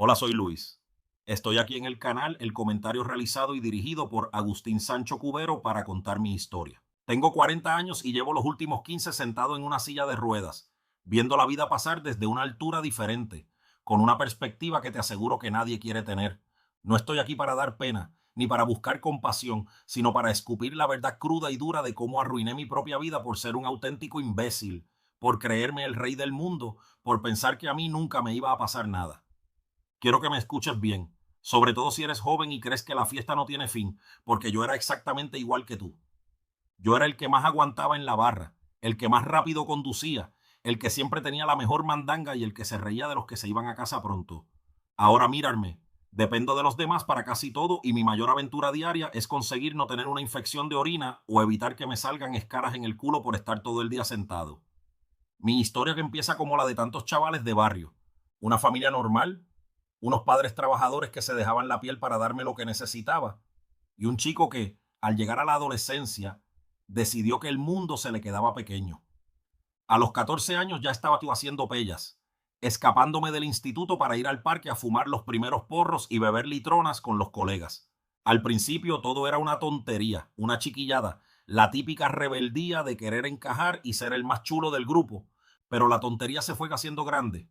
Hola, soy Luis. Estoy aquí en el canal El Comentario realizado y dirigido por Agustín Sancho Cubero para contar mi historia. Tengo 40 años y llevo los últimos 15 sentado en una silla de ruedas, viendo la vida pasar desde una altura diferente, con una perspectiva que te aseguro que nadie quiere tener. No estoy aquí para dar pena, ni para buscar compasión, sino para escupir la verdad cruda y dura de cómo arruiné mi propia vida por ser un auténtico imbécil, por creerme el rey del mundo, por pensar que a mí nunca me iba a pasar nada. Quiero que me escuches bien, sobre todo si eres joven y crees que la fiesta no tiene fin, porque yo era exactamente igual que tú. Yo era el que más aguantaba en la barra, el que más rápido conducía, el que siempre tenía la mejor mandanga y el que se reía de los que se iban a casa pronto. Ahora mírame, dependo de los demás para casi todo y mi mayor aventura diaria es conseguir no tener una infección de orina o evitar que me salgan escaras en el culo por estar todo el día sentado. Mi historia que empieza como la de tantos chavales de barrio. Una familia normal, unos padres trabajadores que se dejaban la piel para darme lo que necesitaba, y un chico que, al llegar a la adolescencia, decidió que el mundo se le quedaba pequeño. A los 14 años ya estaba yo haciendo pellas, escapándome del instituto para ir al parque a fumar los primeros porros y beber litronas con los colegas. Al principio todo era una tontería, una chiquillada, la típica rebeldía de querer encajar y ser el más chulo del grupo, pero la tontería se fue haciendo grande.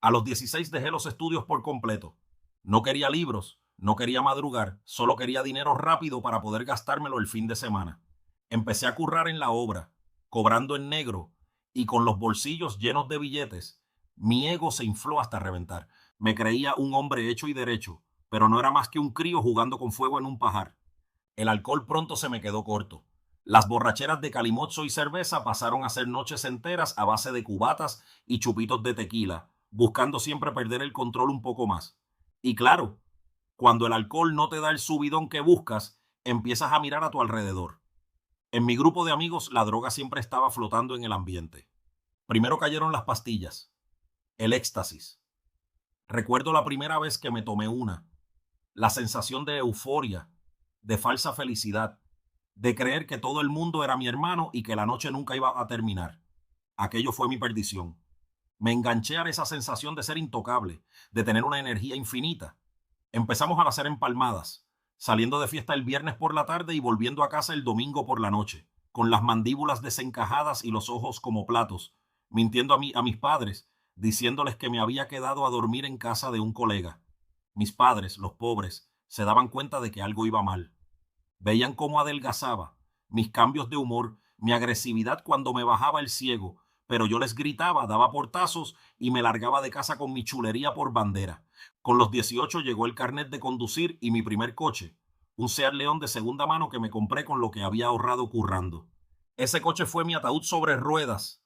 A los 16 dejé los estudios por completo. No quería libros, no quería madrugar, solo quería dinero rápido para poder gastármelo el fin de semana. Empecé a currar en la obra, cobrando en negro y con los bolsillos llenos de billetes. Mi ego se infló hasta reventar. Me creía un hombre hecho y derecho, pero no era más que un crío jugando con fuego en un pajar. El alcohol pronto se me quedó corto. Las borracheras de calimocho y cerveza pasaron a ser noches enteras a base de cubatas y chupitos de tequila, buscando siempre perder el control un poco más. Y claro, cuando el alcohol no te da el subidón que buscas, empiezas a mirar a tu alrededor. En mi grupo de amigos, la droga siempre estaba flotando en el ambiente. Primero cayeron las pastillas, el éxtasis. Recuerdo la primera vez que me tomé una, la sensación de euforia, de falsa felicidad, de creer que todo el mundo era mi hermano y que la noche nunca iba a terminar. Aquello fue mi perdición. Me enganché a esa sensación de ser intocable, de tener una energía infinita. Empezamos a hacer empalmadas, saliendo de fiesta el viernes por la tarde y volviendo a casa el domingo por la noche, con las mandíbulas desencajadas y los ojos como platos, mintiendo a mis padres, diciéndoles que me había quedado a dormir en casa de un colega. Mis padres, los pobres, se daban cuenta de que algo iba mal. Veían cómo adelgazaba, mis cambios de humor, mi agresividad cuando me bajaba el ciego, pero yo les gritaba, daba portazos y me largaba de casa con mi chulería por bandera. Con los 18 llegó el carnet de conducir y mi primer coche, un Seat León de segunda mano que me compré con lo que había ahorrado currando. Ese coche fue mi ataúd sobre ruedas.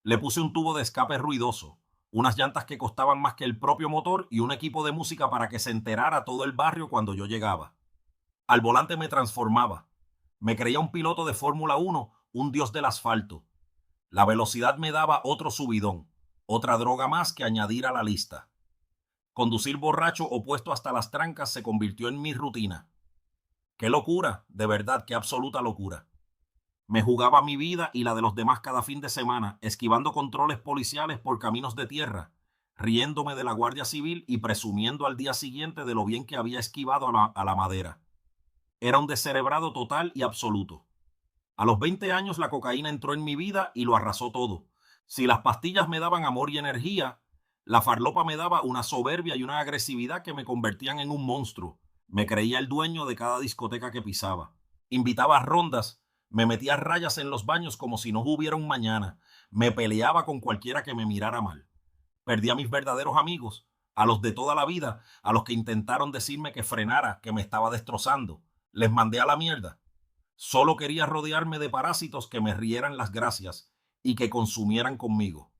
Le puse un tubo de escape ruidoso, unas llantas que costaban más que el propio motor y un equipo de música para que se enterara todo el barrio cuando yo llegaba. Al volante me transformaba. Me creía un piloto de Fórmula 1, un dios del asfalto. La velocidad me daba otro subidón, otra droga más que añadir a la lista. Conducir borracho o puesto hasta las trancas se convirtió en mi rutina. ¡Qué locura! De verdad, qué absoluta locura. Me jugaba mi vida y la de los demás cada fin de semana, esquivando controles policiales por caminos de tierra, riéndome de la Guardia Civil y presumiendo al día siguiente de lo bien que había esquivado a la madera. Era un descerebrado total y absoluto. A los 20 años la cocaína entró en mi vida y lo arrasó todo. Si las pastillas me daban amor y energía, la farlopa me daba una soberbia y una agresividad que me convertían en un monstruo. Me creía el dueño de cada discoteca que pisaba. Invitaba a rondas, me metía rayas en los baños como si no hubiera un mañana. Me peleaba con cualquiera que me mirara mal. Perdí a mis verdaderos amigos, a los de toda la vida, a los que intentaron decirme que frenara, que me estaba destrozando. Les mandé a la mierda. Solo quería rodearme de parásitos que me rieran las gracias y que consumieran conmigo.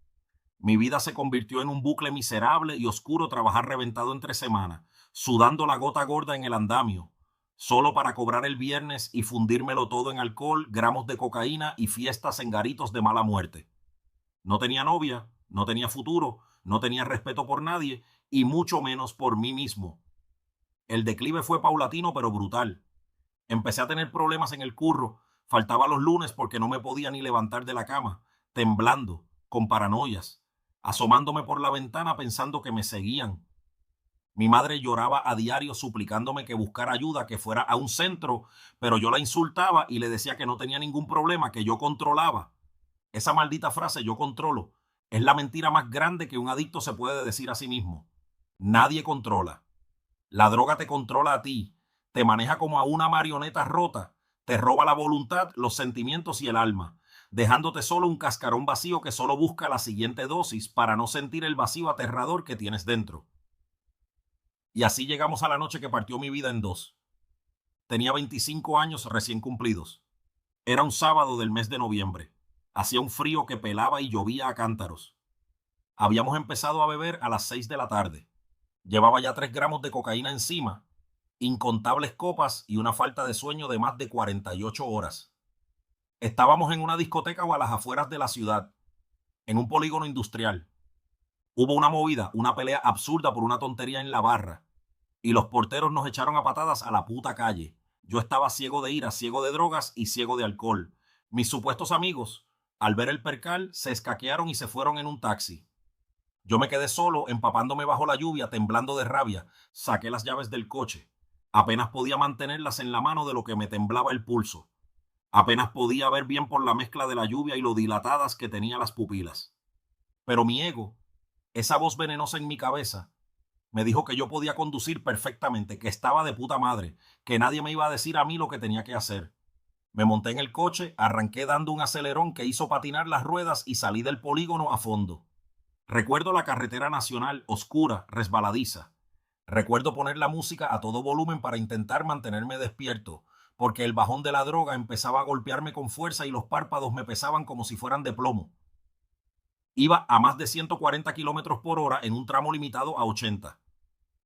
Mi vida se convirtió en un bucle miserable y oscuro, trabajar reventado entre semana, sudando la gota gorda en el andamio, solo para cobrar el viernes y fundírmelo todo en alcohol, gramos de cocaína y fiestas en garitos de mala muerte. No tenía novia, no tenía futuro, no tenía respeto por nadie y mucho menos por mí mismo. El declive fue paulatino pero brutal. Empecé a tener problemas en el curro. Faltaba los lunes porque no me podía ni levantar de la cama, temblando, con paranoias, asomándome por la ventana pensando que me seguían. Mi madre lloraba a diario suplicándome que buscara ayuda, que fuera a un centro, pero yo la insultaba y le decía que no tenía ningún problema, que yo controlaba. Esa maldita frase, yo controlo, es la mentira más grande que un adicto se puede decir a sí mismo. Nadie controla. La droga te controla a ti, te maneja como a una marioneta rota, te roba la voluntad, los sentimientos y el alma, dejándote solo un cascarón vacío que solo busca la siguiente dosis para no sentir el vacío aterrador que tienes dentro. Y así llegamos a la noche que partió mi vida en dos. Tenía 25 años recién cumplidos. Era un sábado del mes de noviembre. Hacía un frío que pelaba y llovía a cántaros. Habíamos empezado a beber a las 6 de la tarde. Llevaba ya 3 gramos de cocaína encima, incontables copas y una falta de sueño de más de 48 horas. Estábamos en una discoteca o a las afueras de la ciudad, en un polígono industrial. Hubo una movida, una pelea absurda por una tontería en la barra, y los porteros nos echaron a patadas a la puta calle. Yo estaba ciego de ira, ciego de drogas y ciego de alcohol. Mis supuestos amigos, al ver el percal, se escaquearon y se fueron en un taxi. Yo me quedé solo, empapándome bajo la lluvia, temblando de rabia. Saqué las llaves del coche. Apenas podía mantenerlas en la mano de lo que me temblaba el pulso. Apenas podía ver bien por la mezcla de la lluvia y lo dilatadas que tenía las pupilas. Pero mi ego, esa voz venenosa en mi cabeza, me dijo que yo podía conducir perfectamente, que estaba de puta madre, que nadie me iba a decir a mí lo que tenía que hacer. Me monté en el coche, arranqué dando un acelerón que hizo patinar las ruedas y salí del polígono a fondo. Recuerdo la carretera nacional, oscura, resbaladiza. Recuerdo poner la música a todo volumen para intentar mantenerme despierto, porque el bajón de la droga empezaba a golpearme con fuerza y los párpados me pesaban como si fueran de plomo. Iba a más de 140 kilómetros por hora en un tramo limitado a 80.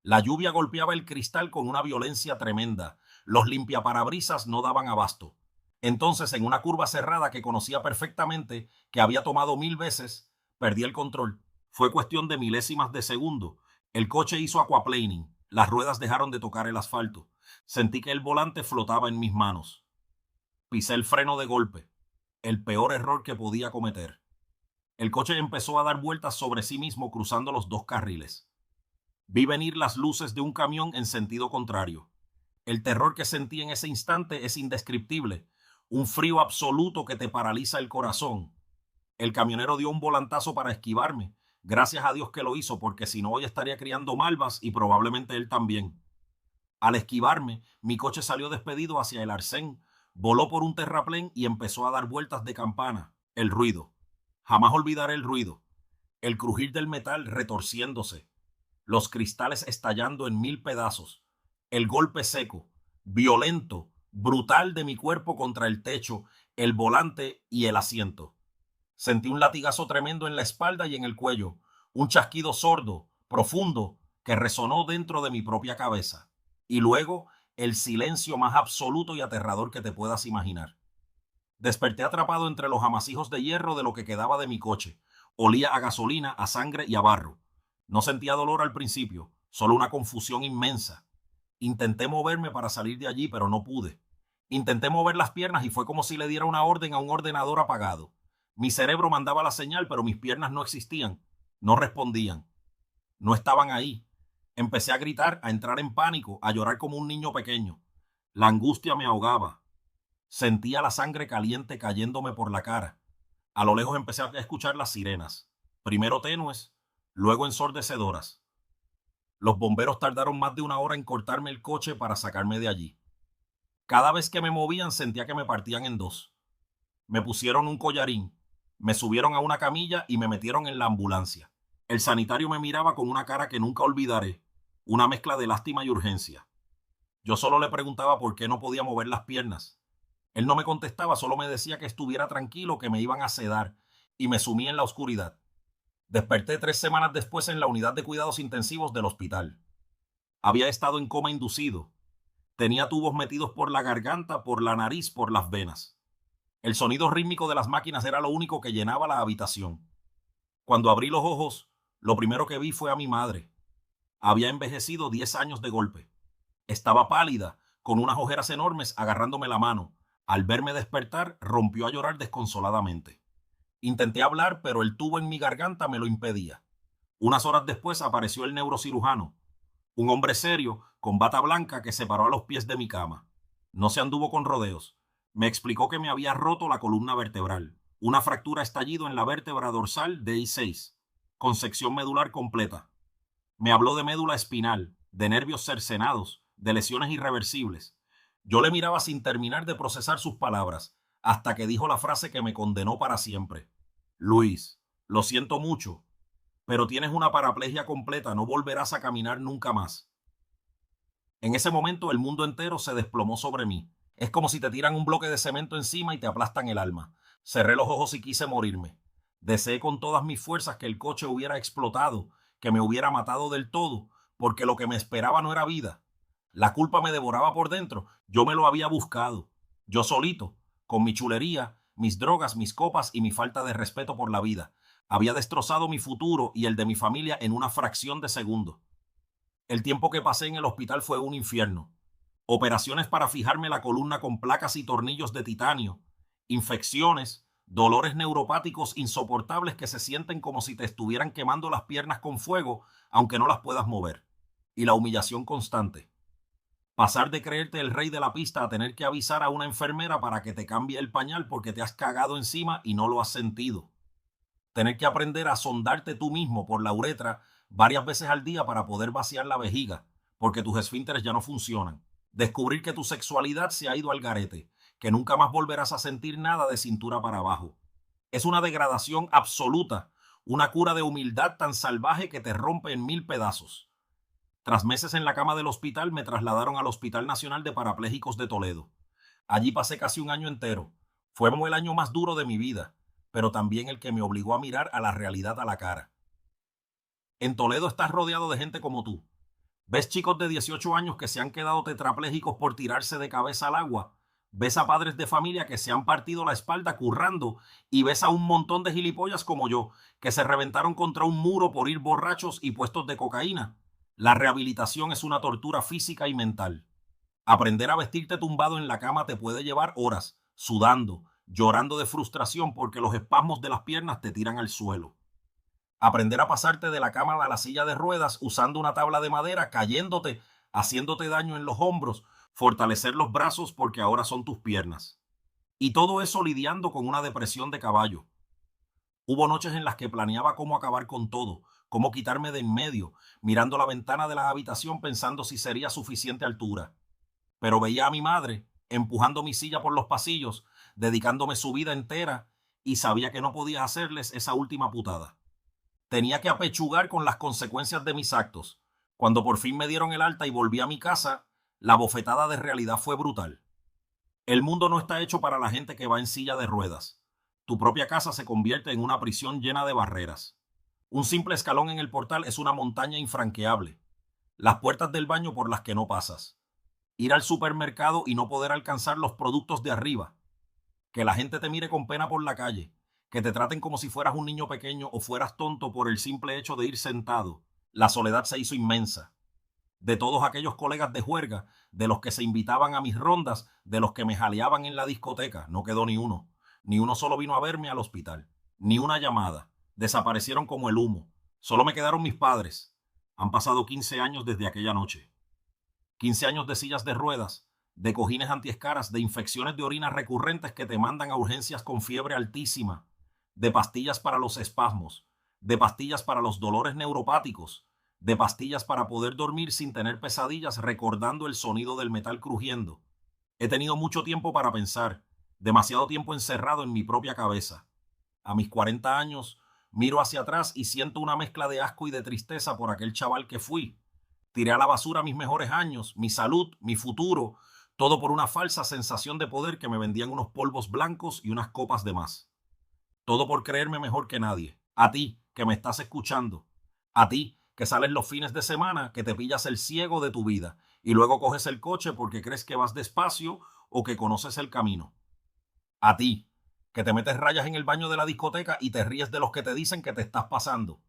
La lluvia golpeaba el cristal con una violencia tremenda. Los limpiaparabrisas no daban abasto. Entonces, en una curva cerrada que conocía perfectamente, que había tomado 1000 veces, perdí el control. Fue cuestión de milésimas de segundo. El coche hizo aquaplaning. Las ruedas dejaron de tocar el asfalto. Sentí que el volante flotaba en mis manos. Pisé el freno de golpe. El peor error que podía cometer. El coche empezó a dar vueltas sobre sí mismo cruzando los dos carriles. Vi venir las luces de un camión en sentido contrario. El terror que sentí en ese instante es indescriptible. Un frío absoluto que te paraliza el corazón. El camionero dio un volantazo para esquivarme. Gracias a Dios que lo hizo, porque si no hoy estaría criando malvas y probablemente él también. Al esquivarme, mi coche salió despedido hacia el arcén, voló por un terraplén y empezó a dar vueltas de campana. El ruido. Jamás olvidaré el ruido. El crujir del metal retorciéndose. Los cristales estallando en 1000 pedazos. El golpe seco, violento, brutal de mi cuerpo contra el techo, el volante y el asiento. Sentí un latigazo tremendo en la espalda y en el cuello, un chasquido sordo, profundo, que resonó dentro de mi propia cabeza. Y luego el silencio más absoluto y aterrador que te puedas imaginar. Desperté atrapado entre los amasijos de hierro de lo que quedaba de mi coche. Olía a gasolina, a sangre y a barro. No sentía dolor al principio, solo una confusión inmensa. Intenté moverme para salir de allí, pero no pude. Intenté mover las piernas y fue como si le diera una orden a un ordenador apagado. Mi cerebro mandaba la señal, pero mis piernas no existían, no respondían, no estaban ahí. Empecé a gritar, a entrar en pánico, a llorar como un niño pequeño. La angustia me ahogaba. Sentía la sangre caliente cayéndome por la cara. A lo lejos empecé a escuchar las sirenas, primero tenues, luego ensordecedoras. Los bomberos tardaron más de 1 hora en cortarme el coche para sacarme de allí. Cada vez que me movían sentía que me partían en dos. Me pusieron un collarín, me subieron a una camilla y me metieron en la ambulancia. El sanitario me miraba con una cara que nunca olvidaré, una mezcla de lástima y urgencia. Yo solo le preguntaba por qué no podía mover las piernas. Él no me contestaba, solo me decía que estuviera tranquilo, que me iban a sedar, y me sumí en la oscuridad. Desperté 3 semanas después en la unidad de cuidados intensivos del hospital. Había estado en coma inducido. Tenía tubos metidos por la garganta, por la nariz, por las venas. El sonido rítmico de las máquinas era lo único que llenaba la habitación. Cuando abrí los ojos, lo primero que vi fue a mi madre. Había envejecido 10 años de golpe. Estaba pálida, con unas ojeras enormes, agarrándome la mano. Al verme despertar, rompió a llorar desconsoladamente. Intenté hablar, pero el tubo en mi garganta me lo impedía. Unas horas después apareció el neurocirujano. Un hombre serio, con bata blanca, que se paró a los pies de mi cama. No se anduvo con rodeos. Me explicó que me había roto la columna vertebral, una fractura estallido en la vértebra dorsal de I6, con sección medular completa. Me habló de médula espinal, de nervios cercenados, de lesiones irreversibles. Yo le miraba sin terminar de procesar sus palabras, hasta que dijo la frase que me condenó para siempre. Luis, lo siento mucho, pero tienes una paraplegia completa, no volverás a caminar nunca más. En ese momento el mundo entero se desplomó sobre mí. Es como si te tiran un bloque de cemento encima y te aplastan el alma. Cerré los ojos y quise morirme. Deseé con todas mis fuerzas que el coche hubiera explotado, que me hubiera matado del todo, porque lo que me esperaba no era vida. La culpa me devoraba por dentro. Yo me lo había buscado. Yo solito, con mi chulería, mis drogas, mis copas y mi falta de respeto por la vida. Había destrozado mi futuro y el de mi familia en una fracción de segundo. El tiempo que pasé en el hospital fue un infierno. Operaciones para fijarme la columna con placas y tornillos de titanio, infecciones, dolores neuropáticos insoportables que se sienten como si te estuvieran quemando las piernas con fuego, aunque no las puedas mover, y la humillación constante. Pasar de creerte el rey de la pista a tener que avisar a una enfermera para que te cambie el pañal porque te has cagado encima y no lo has sentido. Tener que aprender a sondarte tú mismo por la uretra varias veces al día para poder vaciar la vejiga, porque tus esfínteres ya no funcionan. Descubrir que tu sexualidad se ha ido al garete, que nunca más volverás a sentir nada de cintura para abajo. Es una degradación absoluta, una cura de humildad tan salvaje que te rompe en 1000 pedazos. Tras meses en la cama del hospital, me trasladaron al Hospital Nacional de Parapléjicos de Toledo. Allí pasé casi un año entero. Fue el año más duro de mi vida, pero también el que me obligó a mirar a la realidad a la cara. En Toledo estás rodeado de gente como tú. Ves chicos de 18 años que se han quedado tetraplégicos por tirarse de cabeza al agua. Ves a padres de familia que se han partido la espalda currando y ves a un montón de gilipollas como yo que se reventaron contra un muro por ir borrachos y puestos de cocaína. La rehabilitación es una tortura física y mental. Aprender a vestirte tumbado en la cama te puede llevar horas, sudando, llorando de frustración porque los espasmos de las piernas te tiran al suelo. Aprender a pasarte de la cama a la silla de ruedas usando una tabla de madera, cayéndote, haciéndote daño en los hombros, fortalecer los brazos porque ahora son tus piernas. Y todo eso lidiando con una depresión de caballo. Hubo noches en las que planeaba cómo acabar con todo, cómo quitarme de en medio, mirando la ventana de la habitación pensando si sería suficiente altura. Pero veía a mi madre empujando mi silla por los pasillos, dedicándome su vida entera, y sabía que no podía hacerles esa última putada. Tenía que apechugar con las consecuencias de mis actos. Cuando por fin me dieron el alta y volví a mi casa, la bofetada de realidad fue brutal. El mundo no está hecho para la gente que va en silla de ruedas. Tu propia casa se convierte en una prisión llena de barreras. Un simple escalón en el portal es una montaña infranqueable. Las puertas del baño por las que no pasas. Ir al supermercado y no poder alcanzar los productos de arriba. Que la gente te mire con pena por la calle. Que te traten como si fueras un niño pequeño o fueras tonto por el simple hecho de ir sentado. La soledad se hizo inmensa. De todos aquellos colegas de juerga, de los que se invitaban a mis rondas, de los que me jaleaban en la discoteca, no quedó ni uno. Ni uno solo vino a verme al hospital. Ni una llamada. Desaparecieron como el humo. Solo me quedaron mis padres. Han pasado 15 años desde aquella noche. 15 años de sillas de ruedas, de cojines antiescaras, de infecciones de orina recurrentes que te mandan a urgencias con fiebre altísima, de pastillas para los espasmos, de pastillas para los dolores neuropáticos, de pastillas para poder dormir sin tener pesadillas recordando el sonido del metal crujiendo. He tenido mucho tiempo para pensar, demasiado tiempo encerrado en mi propia cabeza. A mis 40 años, miro hacia atrás y siento una mezcla de asco y de tristeza por aquel chaval que fui. Tiré a la basura mis mejores años, mi salud, mi futuro, todo por una falsa sensación de poder que me vendían unos polvos blancos y unas copas de más. Todo por creerme mejor que nadie. A ti, que me estás escuchando. A ti, que sales los fines de semana, que te pillas el ciego de tu vida y luego coges el coche porque crees que vas despacio o que conoces el camino. A ti, que te metes rayas en el baño de la discoteca y te ríes de los que te dicen que te estás pasando.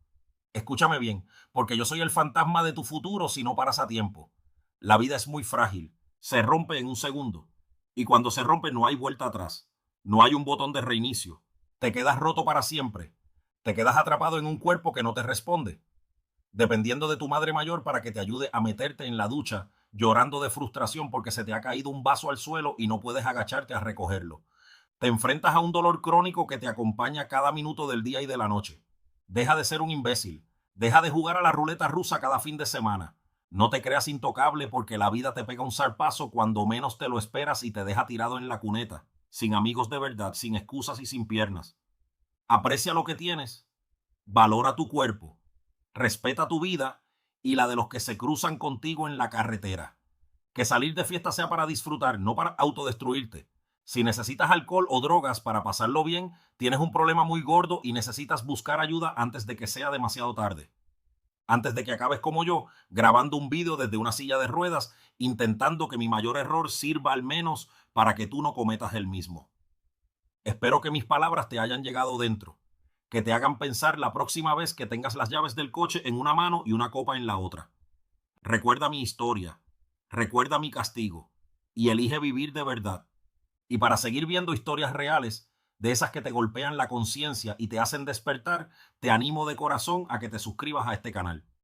Escúchame bien, porque yo soy el fantasma de tu futuro si no paras a tiempo. La vida es muy frágil, se rompe en un segundo. Y cuando se rompe no hay vuelta atrás, no hay un botón de reinicio. Te quedas roto para siempre, te quedas atrapado en un cuerpo que no te responde. dependiendo de tu madre mayor para que te ayude a meterte en la ducha llorando de frustración porque se te ha caído un vaso al suelo y no puedes agacharte a recogerlo. Te enfrentas a un dolor crónico que te acompaña cada minuto del día y de la noche. Deja de ser un imbécil. Deja de jugar a la ruleta rusa cada fin de semana. No te creas intocable porque la vida te pega un zarpazo cuando menos te lo esperas y te deja tirado en la cuneta, sin amigos de verdad, sin excusas y sin piernas. Aprecia lo que tienes, valora tu cuerpo, respeta tu vida y la de los que se cruzan contigo en la carretera. Que salir de fiesta sea para disfrutar, no para autodestruirte. Si necesitas alcohol o drogas para pasarlo bien, tienes un problema muy gordo y necesitas buscar ayuda antes de que sea demasiado tarde. Antes de que acabes como yo, grabando un vídeo desde una silla de ruedas, intentando que mi mayor error sirva al menos para que tú no cometas el mismo. Espero que mis palabras te hayan llegado dentro, que te hagan pensar la próxima vez que tengas las llaves del coche en una mano y una copa en la otra. Recuerda mi historia, recuerda mi castigo y elige vivir de verdad. Y para seguir viendo historias reales, de esas que te golpean la conciencia y te hacen despertar, te animo de corazón a que te suscribas a este canal.